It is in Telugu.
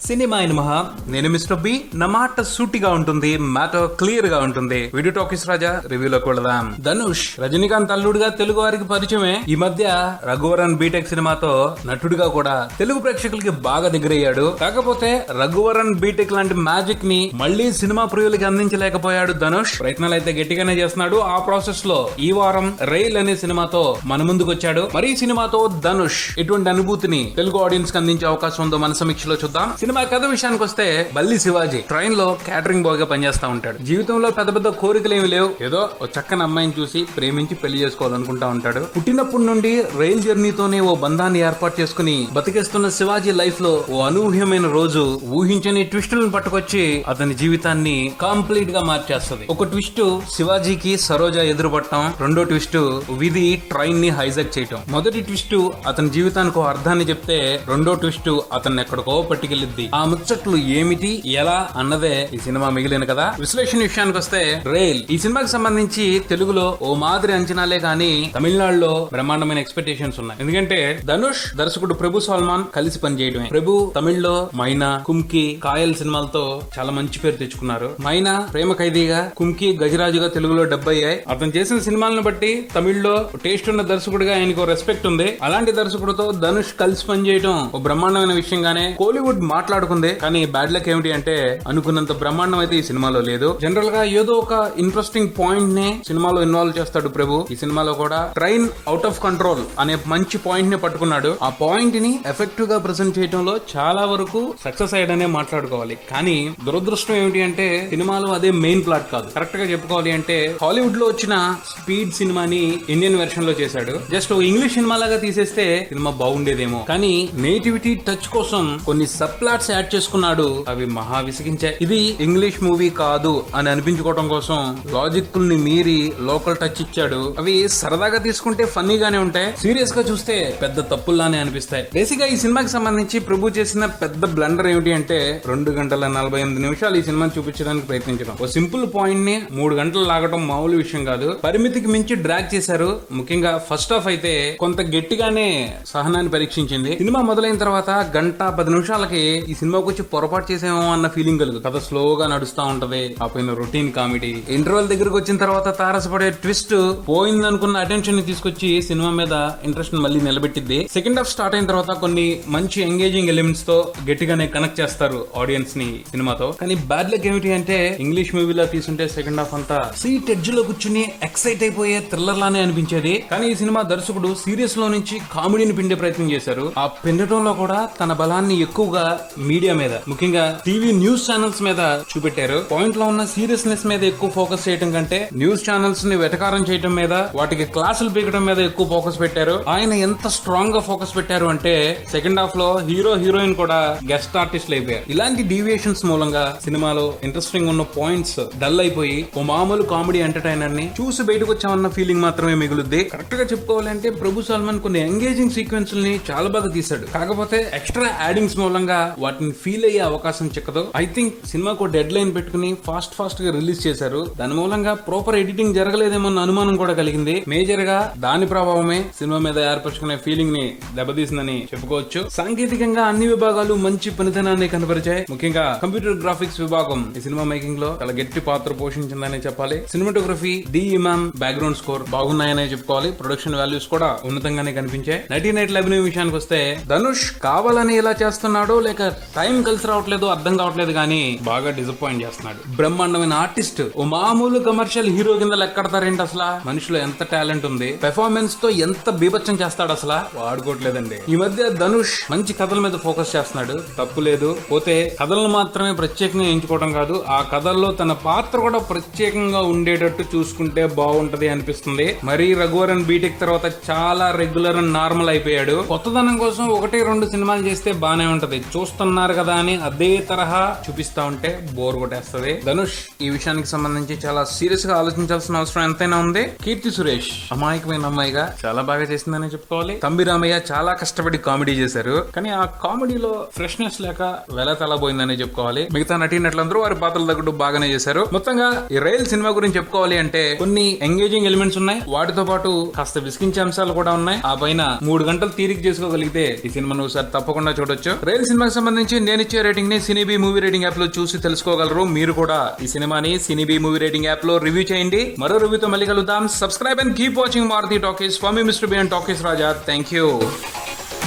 సినిమా మహా నేను మిస్టర్ బి. నా మాట సూటిగా ఉంటుంది, మ్యాటర్ క్లియర్ గా ఉంటుంది. వీడియో టాకీస్ రాజా రివ్యూలోకి వెళదాం. ధనుష్ రజనీకాంత్ అల్లుడుగా తెలుగు వారికి పరిచయమే. ఈ మధ్య రఘువరన్ బీటెక్ సినిమాతో నటుడిగా కూడా తెలుగు ప్రేక్షకులకి బాగా దగ్గరయ్యాడు. కాకపోతే రఘువరన్ బీటెక్ లాంటి మ్యాజిక్ ని మళ్లీ సినిమా ప్రియులకి అందించలేకపోయాడు ధనుష్. ప్రయత్నాలు అయితే గట్టిగానే చేస్తున్నాడు. ఆ ప్రాసెస్ లో ఈ వారం రైల్ అనే సినిమాతో మన ముందుకు వచ్చాడు. మరి ఈ సినిమాతో ధనుష్ ఎటువంటి అనుభూతిని తెలుగు ఆడియన్స్ కి అందించే అవకాశం ఉందో మన సమీక్షలో చూద్దాం. సినిమా కథ విషయానికి వస్తే బల్లి శివాజీ ట్రైన్ లో క్యాటరింగ్ బాయ్ గా పనిచేస్తా ఉంటాడు. జీవితంలో పెద్ద పెద్ద కోరికలు ఏమి లేవు. ఏదో ఓ చక్కని అమ్మాయిని చూసి ప్రేమించి పెళ్లి చేసుకోవాలనుకుంటా ఉంటాడు. పుట్టినప్పటి నుండి రైల్ జర్నీతోనే ఓ బంధాన్ని ఏర్పాటు చేసుకుని బతికేస్తున్న శివాజీ లైఫ్ లో ఓ అనూహ్యమైన రోజు ఊహించని ట్విస్టులను పట్టుకొచ్చి అతని జీవితాన్ని కంప్లీట్ గా మార్చేస్తుంది. ఒక ట్విస్ట్ శివాజీకి సరోజ ఎదురుపడటం, రెండో ట్విస్ట్ విధి ట్రైన్ ని హైజాక్ చేయటం. మొదటి ట్విస్ట్ అతని జీవితానికి ఓ అర్థాన్ని చెప్తే, రెండో ట్విస్ట్ అతన్ని ఎక్కడికో పట్టుకెళ్ళిద్ది. ఆ ముచ్చట్లు ఏమిటి ఎలా అన్నదే ఈ సినిమా మిగిలిన కదా. విశ్లేషణ విషయానికి వస్తే రైల్ ఈ సినిమాకి సంబంధించి తెలుగులో ఓ మాదిరి అంచనాలే కానీ తమిళనాడులో బ్రహ్మాండమైన ఎక్స్పెక్టేషన్స్ ఉన్నాయి. ఎందుకంటే ధనుష్ దర్శకుడు ప్రభు సల్మాన్ కలిసి పనిచేయడమే. ప్రభు తమిళ్లో మైనా, కుంకి, కాయల్ సినిమాలతో చాలా మంచి పేరు తెచ్చుకున్నారు. మైనా ప్రేమ ఖైదీగా, కుంకి గజరాజుగా తెలుగులో డబ్ అయ్యాయి. అతను చేసిన సినిమాలను బట్టి తమిళ్లో టేస్ట్ ఉన్న దర్శకుడిగా ఆయనకు రెస్పెక్ట్ ఉంది. అలాంటి దర్శకుడితో ధనుష్ కలిసి పనిచేయడం ఓ బ్రహ్మాండమైన విషయంగానే కోలీవుడ్ మాట్లాడుకుంది. కానీ బ్యాడ్ లక్ ఏమిటి అంటే అనుకున్నంత బ్రహ్మాండం అయితే ఈ సినిమాలో లేదు. జనరల్ గా ఏదో ఒక ఇంట్రెస్టింగ్ పాయింట్ ని సినిమాలో ఇన్వాల్వ్ చేస్తాడు ప్రభు. ఈ సినిమాలో కూడా ట్రైన్ అవుట్ ఆఫ్ కంట్రోల్ అనే మంచి పాయింట్ ని పట్టుకున్నాడు. ఆ పాయింట్ ని ఎఫెక్టివ్ గా ప్రెజెంట్ చేయడంలో చాలా వరకు సక్సెస్ అయ్యాడనే మాట్లాడుకోవాలి. కానీ దురదృష్టం ఏమిటి అంటే సినిమాలో అదే మెయిన్ ప్లాట్ కాదు. కరెక్ట్ గా చెప్పుకోవాలి అంటే హాలీవుడ్ లో వచ్చిన స్పీడ్ సినిమాని ఇండియన్ వెర్షన్ లో చేశాడు. జస్ట్ ఇంగ్లీష్ సినిమా లాగా తీసేస్తే సినిమా బాగుండేదేమో. కానీ నేటివిటీ టచ్ కోసం కొన్ని సబ్ ప్లాట్స్ యాడ్ చేసుకున్నాడు. అవి మహా విసిగించాయి. ఇది ఇంగ్లీష్ మూవీ కాదు అని అనిపించుకోవడం కోసం లాజిక్ ని మీరి లోకల్ టచ్ ఇచ్చాడు. అవి సరదాగా తీసుకుంటే ఫన్నీగానే ఉంటాయి, సీరియస్ గా చూస్తే పెద్ద తప్పుల్లానే అనిపిస్తాయి. బేసిక్ గా ఈ సినిమాకి సంబంధించి ప్రభు చేసిన పెద్ద బ్లండర్ ఏమిటి అంటే 2 గంటల 48 నిమిషాలు ఈ సినిమాని చూపించడానికి ప్రయత్నించడం. ఓ సింపుల్ పాయింట్ ని 3 గంటలు లాగడం మామూలు విషయం కాదు. పరిమితికి మించి డ్రాగ్ చేశారు. ముఖ్యంగా ఫస్ట్ హాఫ్ అయితే కొంత గట్టిగానే సహనాన్ని పరీక్షించింది. సినిమా మొదలైన తర్వాత గంట 10 నిమిషాలకి ఈ సినిమాకి వచ్చి పొరపాటు చేసేమో అన్న ఫీలింగ్ కలుగు. కథ స్లోగా నడుస్తా ఉంటది. ఆ పైన రొటీన్ కామెడీ. ఇంటర్వెల్ దగ్గరకు వచ్చిన తర్వాత తారసపడే ట్విస్ట్ పోయిందనుకున్న అటెన్షన్ ని తీసుకొచ్చి సినిమా మీద ఇంట్రెస్ట్ మళ్ళీ నిలబెట్టింది. సెకండ్ హాఫ్ స్టార్ట్ అయిన తర్వాత కొన్ని మంచి ఎంగేజింగ్ ఎలిమెంట్స్ తో గట్టిగానే కనెక్ట్ చేస్తారు ఆడియన్స్ ని సినిమాతో. కానీ బ్యాడ్ లక్ ఏమిటి అంటే ఇంగ్లీష్ మూవీలో తీసుంటే సెకండ్ హాఫ్ అంతా సీట్ ఎడ్జ్ లో కూర్చుని ఎక్సైట్ అయిపోయే థ్రిల్లర్ లానే అనిపించేది. కానీ ఈ సినిమా దర్శకుడు సీరియస్ లో నుంచి కామెడీని పిండే ప్రయత్నం చేశారు. ఆ పిండటంలో కూడా తన బలాన్ని ఎక్కువగా మీడియా మీద, ముఖ్యంగా టీవీ న్యూస్ ఛానల్స్ మీద చూపెట్టారు. పాయింట్ లో ఉన్న సీరియస్నెస్ మీద ఎక్కువ ఫోకస్ చేయడం కంటే న్యూస్ ఛానల్స్ ని వెటకారం చేయడం మీద, వాటికి క్లాసులు పీకడం మీద ఎక్కువ ఫోకస్ పెట్టారు. ఆయన ఎంత స్ట్రాంగ్ గా ఫోకస్ పెట్టారు అంటే సెకండ్ హాఫ్ లో హీరో హీరోయిన్ కూడా గెస్ట్ ఆర్టిస్టులు అయిపోయారు. ఇలాంటి డీవియేషన్స్ మూలంగా సినిమాలో ఇంట్రెస్టింగ్ ఉన్న పాయింట్స్ డల్ అయిపోయి ఓ మామూలు కామెడీ ఎంటర్టైనర్ ని చూసి బయటకు వచ్చామన్న ఫీలింగ్ మాత్రమే మిగులుద్ది. కరెక్ట్ గా చెప్పుకోవాలంటే ప్రభు సల్మాన్ కొన్ని ఎంగేజింగ్ సీక్వెన్స్ ని చాలా బాగా తీశాడు. కాకపోతే ఎక్స్ట్రా యాడింగ్స్ మూలంగా వాటిని ఫీల్ అయ్యే అవకాశం చిక్కదు. ఐ థింక్ సినిమాకు డెడ్ లైన్ పెట్టుకుని ఫాస్ట్ గా రిలీజ్ చేశారు. దాని మూలంగా ప్రాపర్ ఎడిటింగ్ జరగలేదేమో అనుమానం కూడా కలిగింది. మేజర్ గా దాని ప్రభావమే సినిమా మీద ఏర్పరచుకునే ఫీలింగ్ ని దెబ్బతీసిందని చెప్పుకోవచ్చు. సాంకేతికంగా అన్ని విభాగాలు మంచి పనితనాన్ని కనబరిచాయి. ముఖ్యంగా కంప్యూటర్ గ్రాఫిక్స్ విభాగం ఈ సినిమా మేకింగ్ లో చాలా గట్టి పాత్ర పోషించిందని చెప్పాలి. సినిమాటోగ్రఫీ, డి ఇమామ్ బ్యాక్గ్రౌండ్ స్కోర్ బాగున్నాయనే చెప్పుకోవాలి. ప్రొడక్షన్ వాల్యూస్ కూడా ఉన్నతంగానే కనిపించాయి. నటీనటుల అభినయ విషయానికి వస్తే ధనుష్ కావాలని ఇలా చేస్తున్నాడో లేక టైం కలిసి రావట్లేదు అర్థం కావట్లేదు కానీ బాగా డిసప్పాయింట్ చేస్తున్నాడు. బ్రహ్మాండమైన ఆర్టిస్ట్ ఓ మామూలు కమర్షియల్ హీరో కింద లెక్కడతారేంటి? అసలు మనిషిలో ఎంత టాలెంట్ ఉంది, పెర్ఫార్మెన్స్ తో ఎంత బీభత్సం చేస్తాడు, అసలు వాడుకోవట్లేదండి. ఈ మధ్య ధనుష్ మంచి కథల మీద ఫోకస్ చేస్తున్నాడు, తప్పు లేదు. పోతే కథలను మాత్రమే ప్రత్యేకంగా ఎంచుకోవడం కాదు, ఆ కథల్లో తన పాత్ర కూడా ప్రత్యేకంగా ఉండేటట్టు చూసుకుంటే బాగుంటది అనిపిస్తుంది. మరి రఘువరన్ బీటెక్ తర్వాత చాలా రెగ్యులర్ అండ్ నార్మల్ అయిపోయాడు. కొత్తదనం కోసం 1-2 సినిమాలు చేస్తే బానే ఉంటది, చూస్తున్నారు కదా అని అదే తరహా చూపిస్తా ఉంటే బోర్ కొట్టేస్తది. ధనుష్ ఈ విషయానికి సంబంధించి చాలా సీరియస్ గా ఆలోచించాల్సిన అవసరం ఎంతైనా ఉంది. కీర్తి సురేష్ అమాయకమైన అమ్మాయిగా చాలా బాగా చేసిందని చెప్పుకోవాలి. తంబి రామయ్య చాలా కష్టపడి కామెడీ చేశారు. కానీ ఆ కామెడీలో ఫ్రెష్నెస్ లేక వెల తలబోయిందని చెప్పుకోవాలి. మిగతా నటీనటులందరూ వారి పాత్రలు తగ్గట్టు బాగానే చేశారు. మొత్తంగా ఈ రైల్ సినిమా గురించి చెప్పుకోవాలి అంటే కొన్ని ఎంగేజింగ్ ఎలిమెంట్స్ ఉన్నాయి, వాటితో పాటు కాస్త విసిగించే అంశాలు కూడా ఉన్నాయి. ఆ పైన 3 గంటలు తీరిక చేసుకోగలిగితే ఈ సినిమాను ఒకసారి తప్పకుండా చూడొచ్చు. రైల్ సినిమాకి సంబంధించి సంబంధించి నేను ఇచ్చే రేటింగ్ ని సినీబీ మూవీ రేటింగ్ యాప్ లో చూసి తెలుసుకోగలరు. మీరు కూడా ఈ సినిమాని సినీబీ మూవీ రేటింగ్ యాప్ లో రివ్యూ చేయండి. మరో రివ్యూతో మళ్ళీ కలుద్దాం. Subscribe and keep watching Maruthi Talkies. For me mister B and Talkies Raja. Thank you.